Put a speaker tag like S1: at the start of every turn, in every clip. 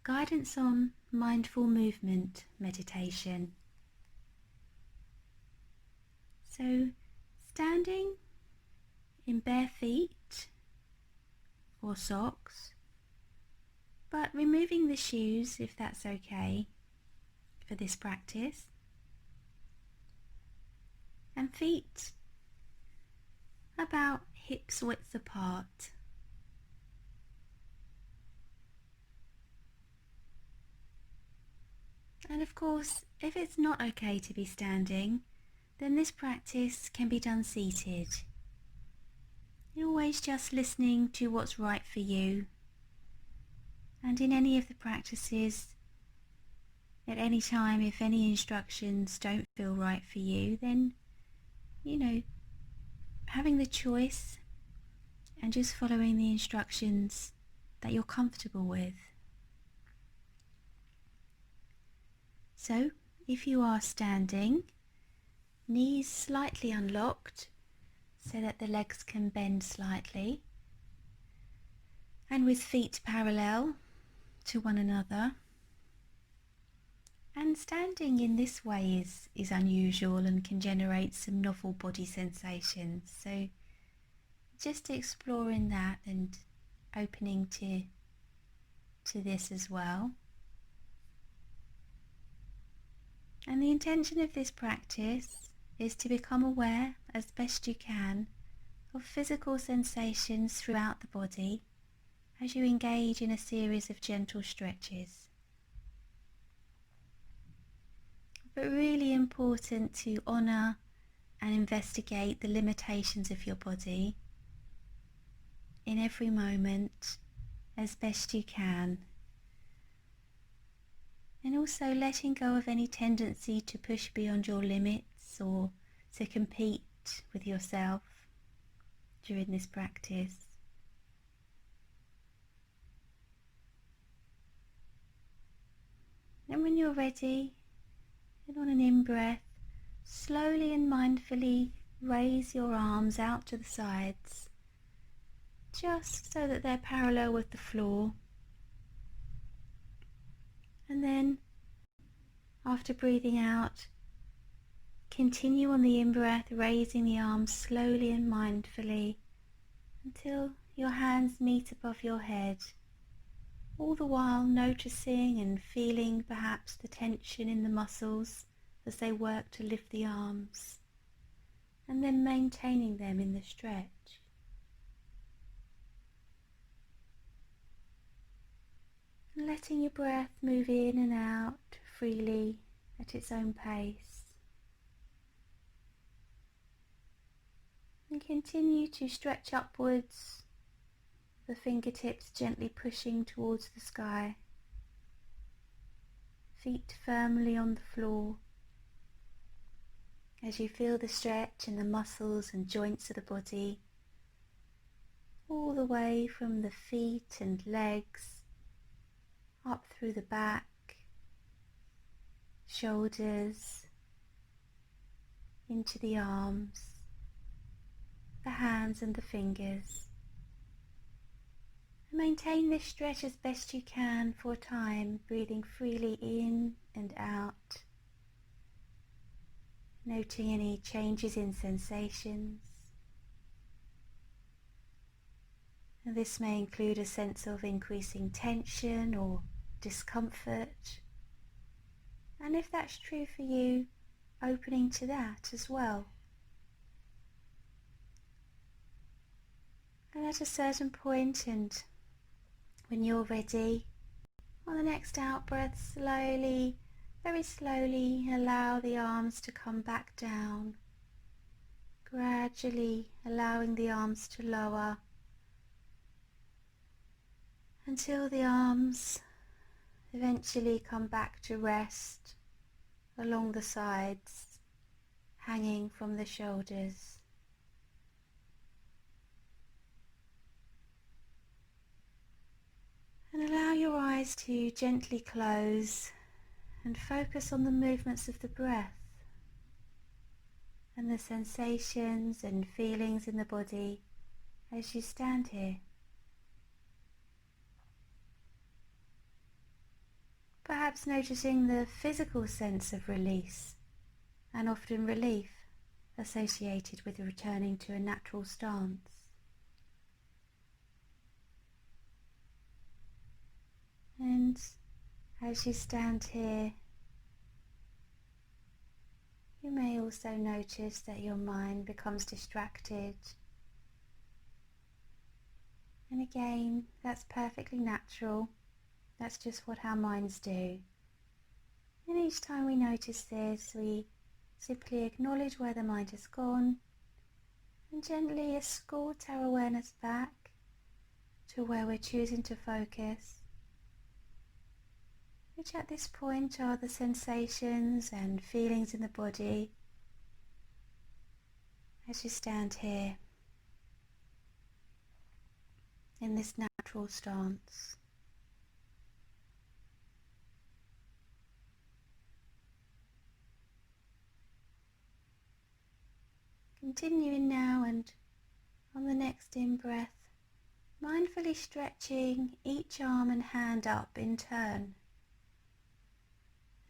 S1: guidance on mindful movement meditation. So, standing in bare feet or socks, but removing the shoes if that's okay for this practice, and feet about hips width apart. And of course, if it's not okay to be standing, then this practice can be done seated. You're always just listening to what's right for you. And in any of the practices, at any time, if any instructions don't feel right for you, then, having the choice and just following the instructions that you're comfortable with. So, if you are standing, knees slightly unlocked so that the legs can bend slightly, and with feet parallel to one another. And standing in this way is unusual and can generate some novel body sensations. So just exploring that and opening to this as well. And the intention of this practice is to become aware as best you can of physical sensations throughout the body as you engage in a series of gentle stretches. But really important to honour and investigate the limitations of your body in every moment as best you can. And also letting go of any tendency to push beyond your limits or to compete with yourself during this practice. And when you're ready, and on an in-breath, slowly and mindfully raise your arms out to the sides, just so that they're parallel with the floor. And then, after breathing out, continue on the in-breath, raising the arms slowly and mindfully until your hands meet above your head, all the while noticing and feeling perhaps the tension in the muscles as they work to lift the arms, and then maintaining them in the stretch. And letting your breath move in and out freely at its own pace. And continue to stretch upwards, the fingertips gently pushing towards the sky, feet firmly on the floor, as you feel the stretch in the muscles and joints of the body, all the way from the feet and legs, up through the back, shoulders, into the arms, the hands and the fingers. And maintain this stretch as best you can for a time, breathing freely in and out, noting any changes in sensations. And this may include a sense of increasing tension or discomfort. And if that's true for you, opening to that as well. And at a certain point, and when you're ready, on the next out-breath, slowly, very slowly, allow the arms to come back down, gradually allowing the arms to lower until the arms eventually come back to rest along the sides, hanging from the shoulders. And allow your eyes to gently close and focus on the movements of the breath and the sensations and feelings in the body as you stand here. perhaps noticing the physical sense of release and often relief associated with returning to a natural stance. And as you stand here, you may also notice that your mind becomes distracted. And again, that's perfectly natural. That's just what our minds do. And each time we notice this, we simply acknowledge where the mind has gone and gently escort our awareness back to where we're choosing to focus, which at this point are the sensations and feelings in the body as you stand here in this natural stance. Continuing now, and on the next in-breath, mindfully stretching each arm and hand up in turn,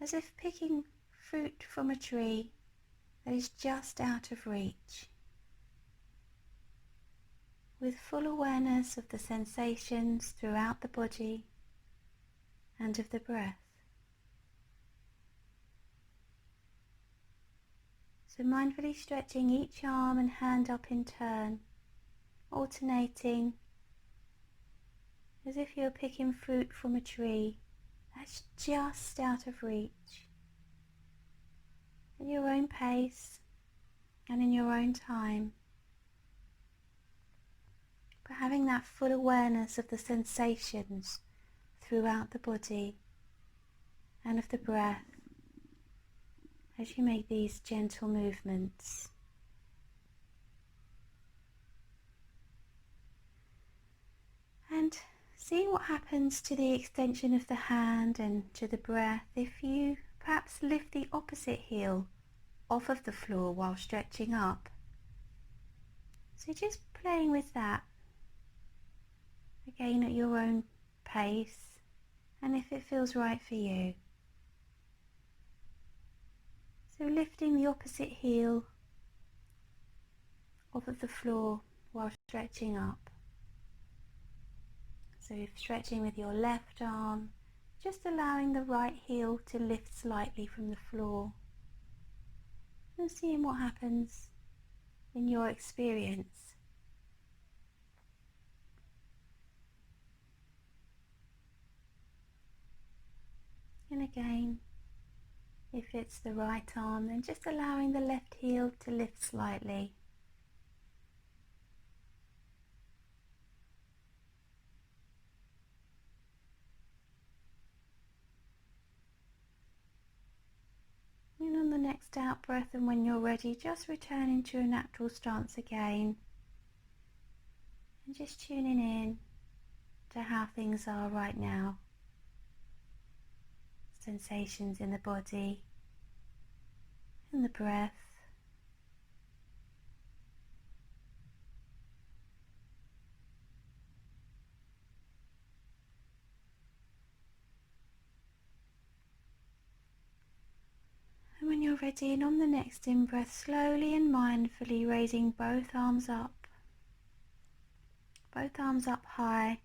S1: as if picking fruit from a tree that is just out of reach, with full awareness of the sensations throughout the body and of the breath. So mindfully stretching each arm and hand up in turn, alternating as if you're picking fruit from a tree that's just out of reach, at your own pace and in your own time, but having that full awareness of the sensations throughout the body and of the breath as you make these gentle movements. And seeing what happens to the extension of the hand and to the breath if you perhaps lift the opposite heel off of the floor while stretching up. So just playing with that, again at your own pace and if it feels right for you. So lifting the opposite heel off of the floor while stretching up. So if stretching with your left arm, just allowing the right heel to lift slightly from the floor and seeing what happens in your experience. And again, if it's the right arm, then just allowing the left heel to lift slightly. And on the next out breath, and when you're ready, just returning to a natural stance again. And just tuning in to how things are right now. Sensations in the body and the breath. And when you're ready, and on the next in-breath, slowly and mindfully raising both arms up high,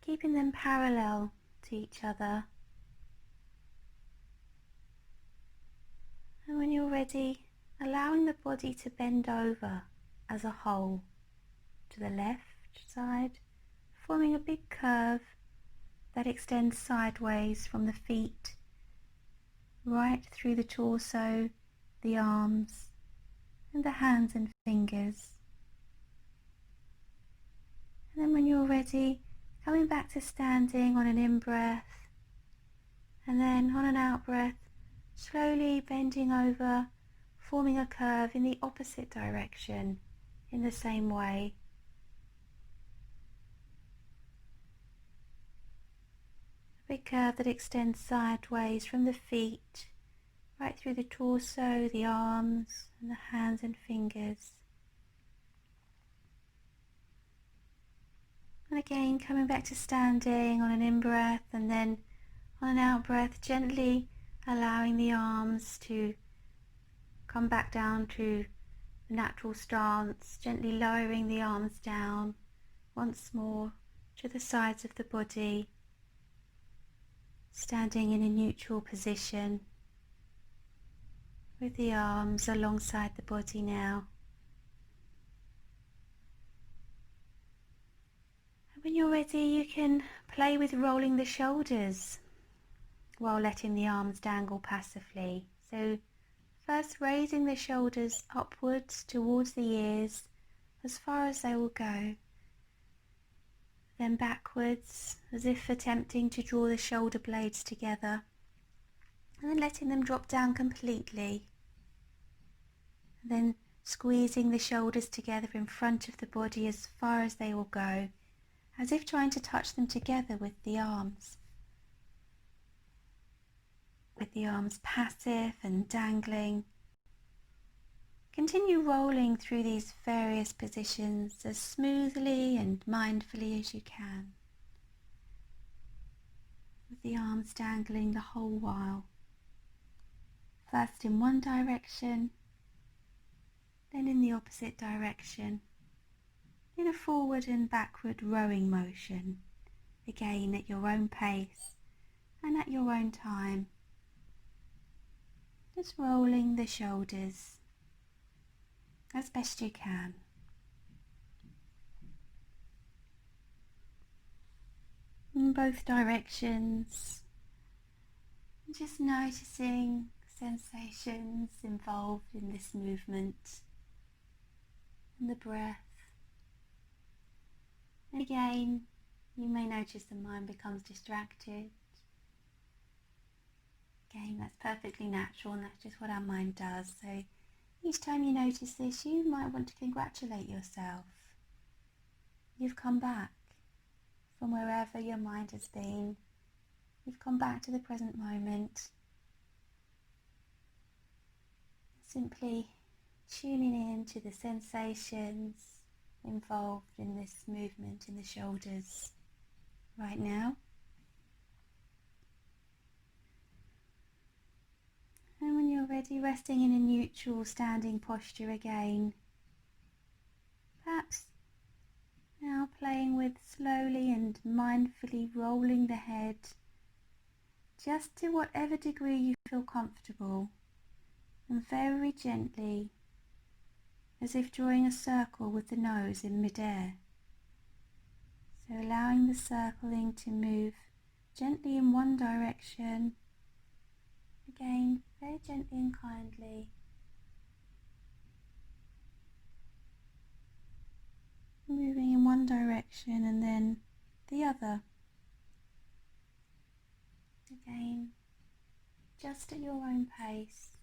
S1: keeping them parallel to each other. And when you're ready, allowing the body to bend over as a whole to the left side, forming a big curve that extends sideways from the feet right through the torso, the arms, and the hands and fingers. And then when you're ready, coming back to standing on an in-breath, and then on an out-breath, slowly bending over, forming a curve in the opposite direction in the same way. A big curve that extends sideways from the feet, right through the torso, the arms, and the hands and fingers. And again, coming back to standing on an in-breath, and then On an out breath, gently allowing the arms to come back down to the natural stance, gently lowering the arms down once more to the sides of the body, standing in a neutral position with the arms alongside the body now. And when you're ready, you can play with rolling the shoulders while letting the arms dangle passively. So first raising the shoulders upwards towards the ears as far as they will go, then backwards as if attempting to draw the shoulder blades together, and then letting them drop down completely, and then squeezing the shoulders together in front of the body as far as they will go, as if trying to touch them together with the arms passive and dangling. Continue rolling through these various positions as smoothly and mindfully as you can, with the arms dangling the whole while, first in one direction, then in the opposite direction, in a forward and backward rowing motion, again at your own pace and at your own time, just rolling the shoulders as best you can. In both directions, just noticing sensations involved in this movement and the breath. And again, you may notice the mind becomes distracted. Again, that's perfectly natural, and that's just what our mind does. So each time you notice this, you might want to congratulate yourself. You've come back from wherever your mind has been. You've come back to the present moment. Simply tuning in to the sensations involved in this movement in the shoulders right now. And when you're ready, resting in a neutral standing posture again. Perhaps now playing with slowly and mindfully rolling the head just to whatever degree you feel comfortable, and very gently, as if drawing a circle with the nose in midair. So allowing the circling to move gently in one direction, again very gently and kindly, moving in one direction and then the other. Again, just at your own pace,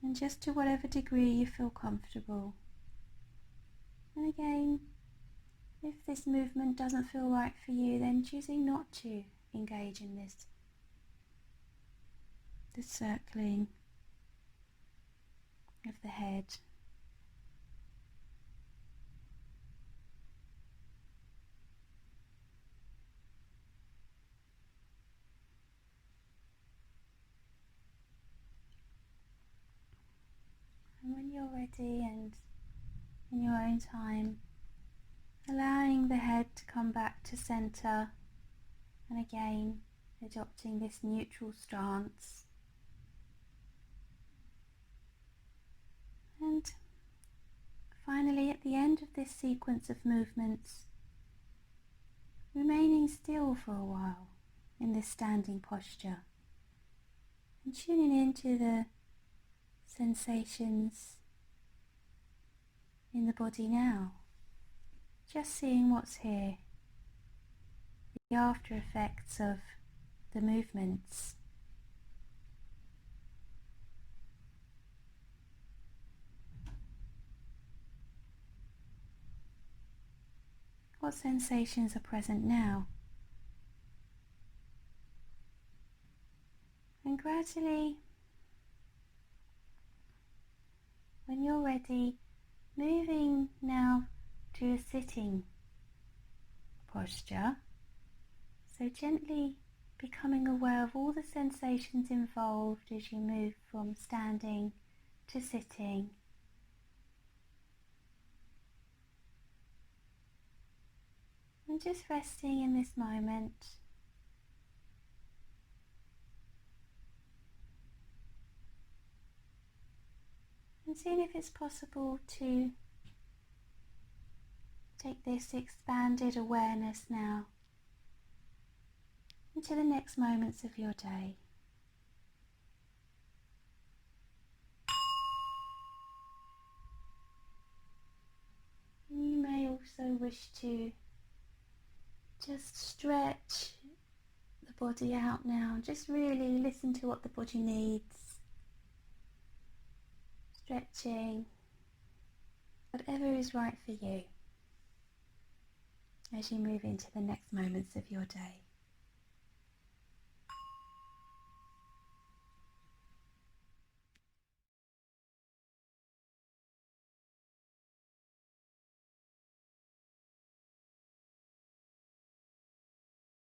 S1: and just to whatever degree you feel comfortable. And again, if this movement doesn't feel right for you, then choosing not to engage in this circling of the head. And when you're ready and in your own time, allowing the head to come back to center, and again adopting this neutral stance. And finally, at the end of this sequence of movements, remaining still for a while in this standing posture and tuning into the sensations in the body now, just seeing what's here, the after effects of the movements. What sensations are present now? And gradually, when you're ready, moving now to a sitting posture. So gently becoming aware of all the sensations involved as you move from standing to sitting. And just resting in this moment. And seeing if it's possible to take this expanded awareness now into the next moments of your day. You may also wish to just stretch the body out now. Just really listen to what the body needs. Stretching, whatever is right for you as you move into the next moments of your day.